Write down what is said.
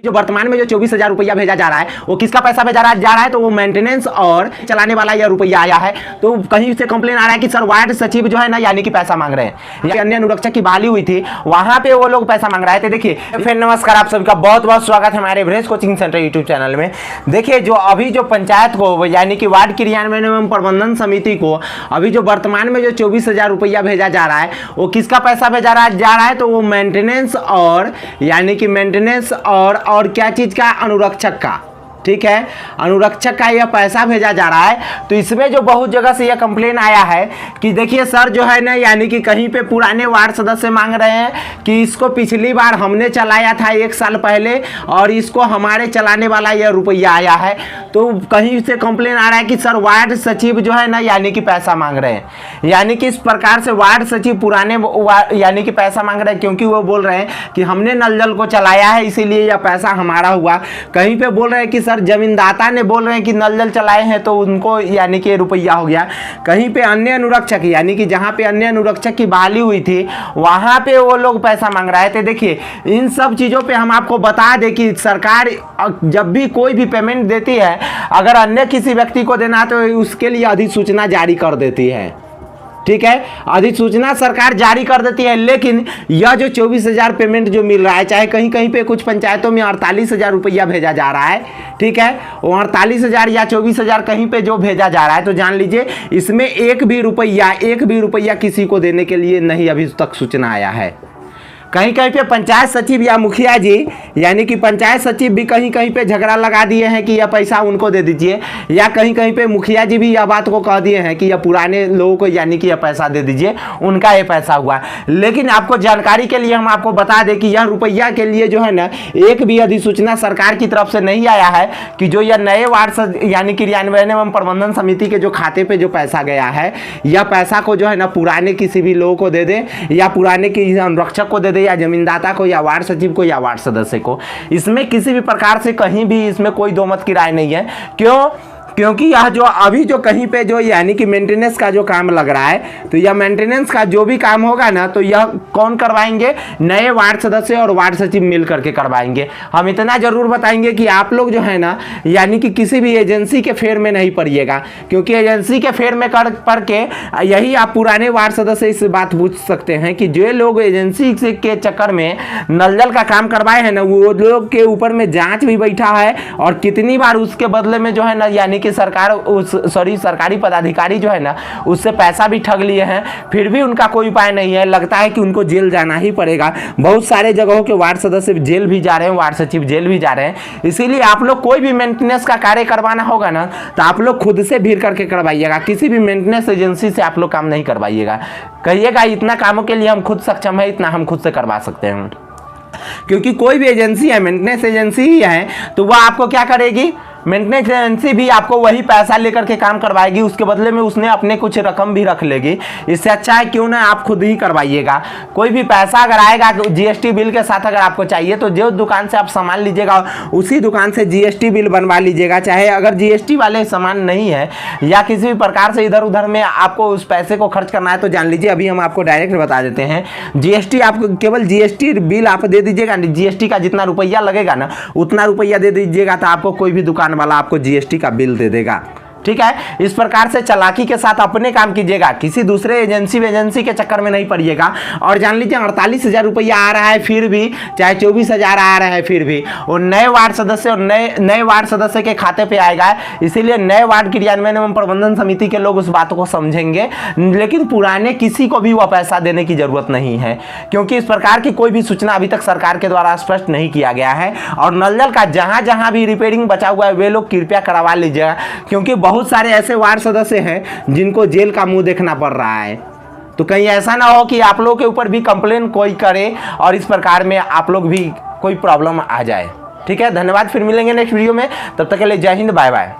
जो वर्तमान में जो 24,000 रुपया भेजा जा रहा है वो किसका पैसा भेजा जा रहा है तो वो मेंटेनेंस और चलाने वाला यह रुपया आया है। तो कहीं से कंप्लेन आ रहा है कि सर वार्ड सचिव जो है ना यानी कि पैसा मांग रहे हैं, अन्य अनुरक्षक की बहाली हुई थी वहां पे वो लोग पैसा मांग रहे थे। देखिए फिर नमस्कार, आप सभी का बहुत बहुत स्वागत है हमारे Everest coaching centre YouTube channel में। देखिए जो अभी जो पंचायत को यानी कि वार्ड क्रियान्वयन एवं प्रबंधन समिति को अभी जो वर्तमान में जो 24,000 रुपया भेजा जा रहा है वो किसका पैसा भेजा जा रहा है तो वो मेंटेनेंस और यानी कि मेंटेनेंस और क्या चीज का, अनुरक्षक का, ठीक है, अनुरक्षक का यह पैसा भेजा जा रहा है। तो इसमें जो बहुत जगह से यह कंप्लेन आया है कि देखिए सर जो है ना यानी कि कहीं पे पुराने वार्ड सदस्य मांग रहे हैं कि इसको पिछली बार हमने चलाया था 1 साल पहले और इसको हमारे चलाने वाला यह रुपया आया है। तो कहीं से कंप्लेन आ रहा है कि सर वार्ड सचिव जो है ना यानी कि पैसा मांग रहे हैं, यानी कि इस प्रकार से वार्ड सचिव पुराने यानी कि पैसा मांग रहे हैं क्योंकि वो बोल रहे हैं कि हमने नल जल को चलाया है इसीलिए यह पैसा हमारा हुआ। कहीं पे बोल रहे हैं कि सर जमींदाता ने बोल रहे हैं कि नल जल चलाए हैं तो उनको यानी कि रुपया हो गया। कहीं पे अन्य अनुरक्षक यानी कि जहां पे अन्य अनुरक्षक की बहाली हुई थी वहां पे वो लोग पैसा मांग रहे थे। देखिए इन सब चीजों पे हम आपको बता दें कि सरकार जब भी कोई भी पेमेंट देती है अगर अन्य किसी व्यक्ति को देना तो उसके लिए अधिसूचना जारी कर देती है, ठीक है, अधिसूचना सरकार जारी कर देती है। लेकिन यह जो 24,000 पेमेंट जो मिल रहा है, चाहे कहीं कहीं पे कुछ पंचायतों में 48,000 रुपया भेजा जा रहा है, ठीक है, वो 48,000 या 24,000 कहीं पे जो भेजा जा रहा है तो जान लीजिए इसमें एक भी रुपया किसी को देने के लिए नहीं अभी तक सूचना आया है। कहीं कहीं पे पंचायत सचिव या मुखिया जी यानी कि पंचायत सचिव भी कहीं कहीं पे झगड़ा लगा दिए हैं कि यह पैसा उनको दे दीजिए, या कहीं कहीं पे मुखिया जी भी यह बात को कह दिए हैं कि यह पुराने लोगों को यानी कि यह पैसा दे दीजिए, उनका ये पैसा हुआ। लेकिन आपको जानकारी के लिए हम आपको बता दें कि यह रुपया के लिए जो है ना एक भी अधिसूचना सरकार की तरफ से नहीं आया है कि जो यह नए वार्ड यानी क्रियान्वयन एवं प्रबंधन समिति के जो खाते पे जो पैसा गया है यह पैसा को जो है ना पुराने किसी भी लोगों को दे दे या पुराने किसी अनुरक्षक को दे दे या जमींदाता को या वार्ड सचिव को या वार्ड सदस्य को। इसमें किसी भी प्रकार से कहीं भी इसमें कोई दो मत की राय नहीं है। क्यों? क्योंकि यह जो अभी जो कहीं पे जो यानी कि मेंटेनेंस का जो काम लग रहा है तो यह मेंटेनेंस का जो भी काम होगा ना तो यह कौन करवाएंगे, नए वार्ड सदस्य और वार्ड सचिव मिल करके करवाएंगे। हम इतना जरूर बताएंगे कि आप लोग जो है ना यानी कि किसी भी एजेंसी के फेर में नहीं पड़िएगा, क्योंकि एजेंसी के फेर में पढ़ के यही आप पुराने वार्ड सदस्य से बात पूछ सकते हैं कि जो लोग एजेंसी के चक्कर में नल जल का काम करवाए हैं ना वो लोग के ऊपर में जाँच भी बैठा है और कितनी बार उसके बदले में जो है ना यानी कि सरकारी पदाधिकारी जो है ना उससे पैसा भी ठग लिए हैं, फिर भी उनका कोई उपाय नहीं है। लगता है कि उनको जेल जाना ही पड़ेगा। बहुत सारे जगहों के वार्ड सदस्य जेल भी जा रहे हैं, वार्ड सचिव जेल भी जा रहे हैं। इसीलिए आप लोग कोई भी मेंटेनेंस का कार्य करवाना होगा ना तो आप लोग खुद से भीड़ करके करवाइएगा, किसी भी मेंटेनेंस एजेंसी से आप लोग काम नहीं करवाइएगा। कहिएगा इतना कामों के लिए हम खुद सक्षम है, इतना हम खुद से करवा सकते हैं। क्योंकि कोई भी एजेंसी है, मेंटेनेंस एजेंसी ही है, तो वह आपको क्या करेगी, मेंटेनेंस एजेंसी भी आपको वही पैसा लेकर के काम करवाएगी, उसके बदले में उसने अपने कुछ रकम भी रख लेगी। इससे अच्छा है क्यों ना आप खुद ही करवाइएगा। कोई भी पैसा अगर आएगा जीएसटी बिल के साथ अगर आपको चाहिए तो जो दुकान से आप सामान लीजिएगा उसी दुकान से जीएसटी बिल बनवा लीजिएगा। चाहे अगर जीएसटी वाले सामान नहीं है या किसी भी प्रकार से इधर उधर में आपको उस पैसे को खर्च करना है तो जान लीजिए अभी हम आपको डायरेक्ट बता देते हैं, जीएसटी आपको केवल जीएसटी बिल आप दे दीजिएगा, जीएसटी का जितना रुपया लगेगा ना उतना रुपया दे दीजिएगा तो आपको कोई भी दुकान वाला आपको जीएसटी का बिल दे देगा। ठीक है, इस प्रकार से चालाकी के साथ अपने काम कीजिएगा, किसी दूसरे एजेंसी के चक्कर में नहीं पड़िएगा। और जान लीजिए 48,000 रुपया आ रहा है फिर भी, चाहे 24,000 आ रहा है फिर भी वो नए वार्ड सदस्य और नए वार्ड सदस्य के खाते पे आएगा। इसीलिए नए वार्ड क्रियान्वयन एवं प्रबंधन समिति के लोग उस बात को समझेंगे, लेकिन पुराने किसी को भी वह पैसा देने की जरूरत नहीं है, क्योंकि इस प्रकार की कोई भी सूचना अभी तक सरकार के द्वारा स्पष्ट नहीं किया गया है। और नल जल का जहां जहां भी रिपेयरिंग बचा हुआ है वे लोग कृपया करवा लीजिएगा, क्योंकि बहुत सारे ऐसे वार्ड सदस्य हैं जिनको जेल का मुंह देखना पड़ रहा है। तो कहीं ऐसा ना हो कि आप लोगों के ऊपर भी कंप्लेन कोई करे और इस प्रकार में आप लोग भी कोई प्रॉब्लम आ जाए। ठीक है, धन्यवाद, फिर मिलेंगे नेक्स्ट वीडियो में, तब तक के लिए जय हिंद, बाय बाय।